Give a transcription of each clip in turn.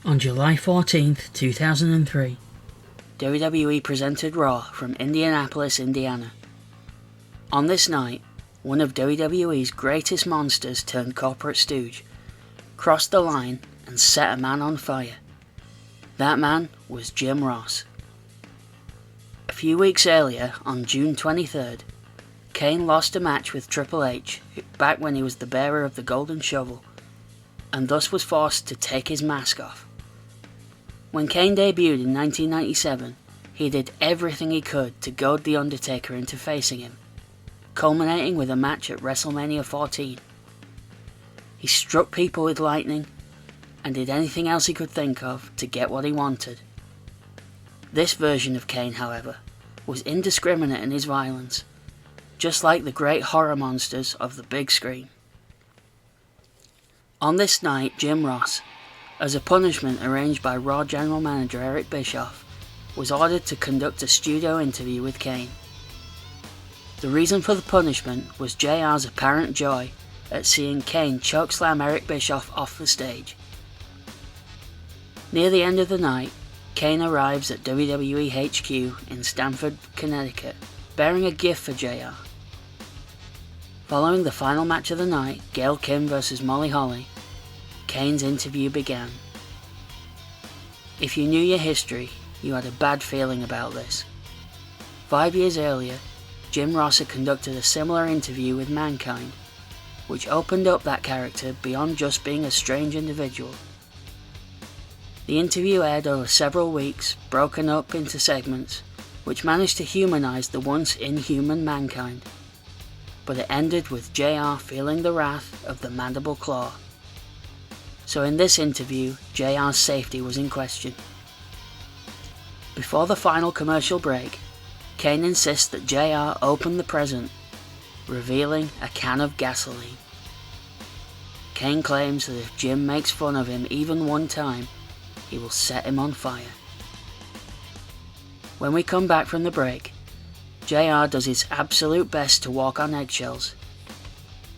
On July 14th, 2003, WWE presented Raw from Indianapolis, Indiana. On this night, one of WWE's greatest monsters turned corporate stooge crossed the line and set a man on fire. That man was Jim Ross. A few weeks earlier, on June 23rd, Kane lost a match with Triple H back when he was the bearer of the Golden Shovel, and thus was forced to take his mask off. When Kane debuted in 1997, he did everything he could to goad The Undertaker into facing him, culminating with a match at WrestleMania 14. He struck people with lightning, and did anything else he could think of to get what he wanted. This version of Kane, however, was indiscriminate in his violence, just like the great horror monsters of the big screen. On this night, Jim Ross, as a punishment arranged by Raw General Manager Eric Bischoff, was ordered to conduct a studio interview with Kane. The reason for the punishment was JR's apparent joy at seeing Kane chokeslam Eric Bischoff off the stage. Near the end of the night, Kane arrives at WWE HQ in Stamford, Connecticut, bearing a gift for JR. Following the final match of the night, Gail Kim vs. Molly Holly, Kane's interview began. If you knew your history, you had a bad feeling about this. 5 years earlier, Jim Ross had conducted a similar interview with Mankind, which opened up that character beyond just being a strange individual. The interview aired over several weeks, broken up into segments, which managed to humanize the once inhuman Mankind. But it ended with JR feeling the wrath of the Mandible Claw. So in this interview, JR's safety was in question. Before the final commercial break, Kane insists that JR open the present, revealing a can of gasoline. Kane claims that if Jim makes fun of him even one time, he will set him on fire. When we come back from the break, JR does his absolute best to walk on eggshells,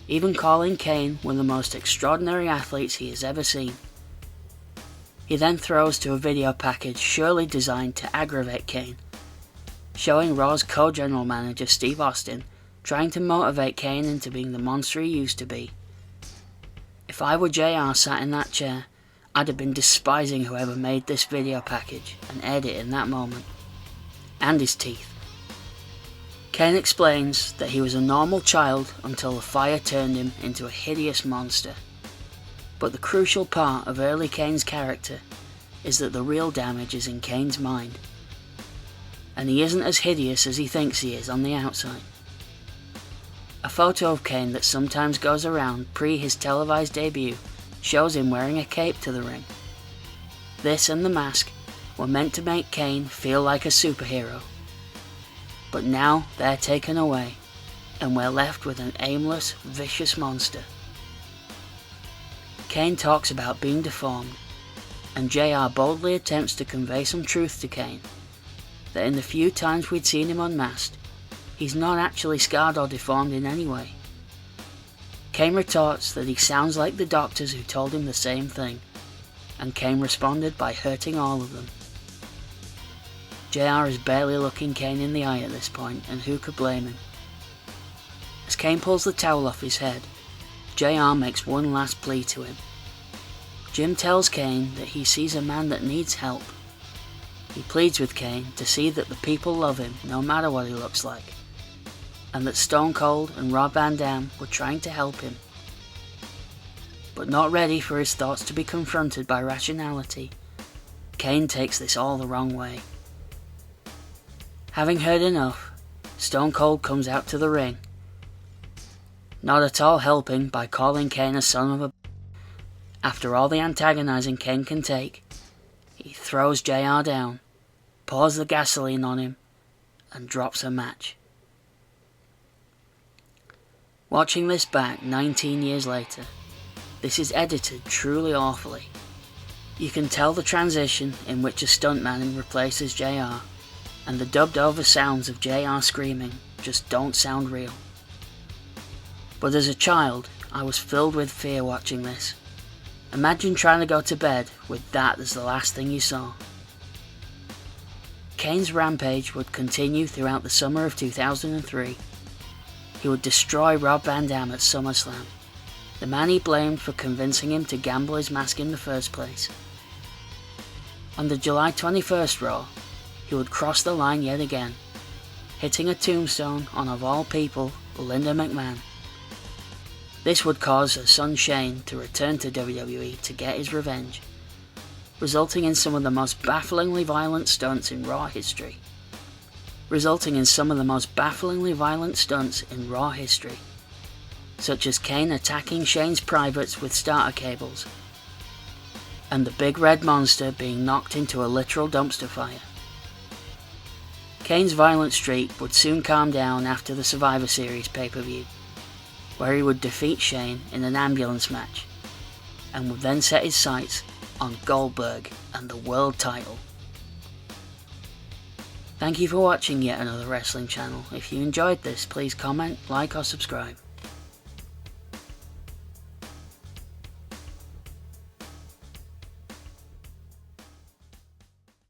even calling Kane one of the most extraordinary athletes he has ever seen. He then throws to a video package surely designed to aggravate Kane, showing Raw's co-general manager Steve Austin trying to motivate Kane into being the monster he used to be. If I were JR sat in that chair, I'd have been despising whoever made this video package and aired it in that moment. And his teeth. Kane explains that he was a normal child until the fire turned him into a hideous monster. But the crucial part of early Kane's character is that the real damage is in Kane's mind. And he isn't as hideous as he thinks he is on the outside. A photo of Kane that sometimes goes around pre his televised debut shows him wearing a cape to the ring. This and the mask were meant to make Kane feel like a superhero. But now they're taken away, and we're left with an aimless, vicious monster. Kane talks about being deformed, and JR boldly attempts to convey some truth to Kane, that in the few times we'd seen him unmasked, he's not actually scarred or deformed in any way. Kane retorts that he sounds like the doctors who told him the same thing, and Kane responded by hurting all of them. JR is barely looking Kane in the eye at this point, and who could blame him? As Kane pulls the towel off his head, JR makes one last plea to him. Jim tells Kane that he sees a man that needs help. He pleads with Kane to see that the people love him no matter what he looks like, and that Stone Cold and Rob Van Dam were trying to help him. But not ready for his thoughts to be confronted by rationality, Kane takes this all the wrong way. Having heard enough, Stone Cold comes out to the ring, not at all helping by calling Kane a son of a... After all the antagonizing Kane can take, he throws JR down, pours the gasoline on him, and drops a match. Watching this back 19 years later, this is edited truly awfully. You can tell the transition in which a stuntman replaces JR, and the dubbed over sounds of JR screaming just don't sound real. But as a child, I was filled with fear watching this. Imagine trying to go to bed with that as the last thing you saw. Kane's rampage would continue throughout the summer of 2003. He would destroy Rob Van Dam at SummerSlam, the man he blamed for convincing him to gamble his mask in the first place. On the July 21st Raw, he would cross the line yet again, hitting a tombstone on, of all people, Linda McMahon. This would cause her son Shane to return to WWE to get his revenge, resulting in some of the most bafflingly violent stunts in Raw history. Such as Kane attacking Shane's privates with starter cables, and the Big Red Monster being knocked into a literal dumpster fire. Kane's violent streak would soon calm down after the Survivor Series pay-per-view, where he would defeat Shane in an ambulance match, and would then set his sights on Goldberg and the world title. Thank you for watching yet another wrestling channel. If you enjoyed this, please comment, like or subscribe.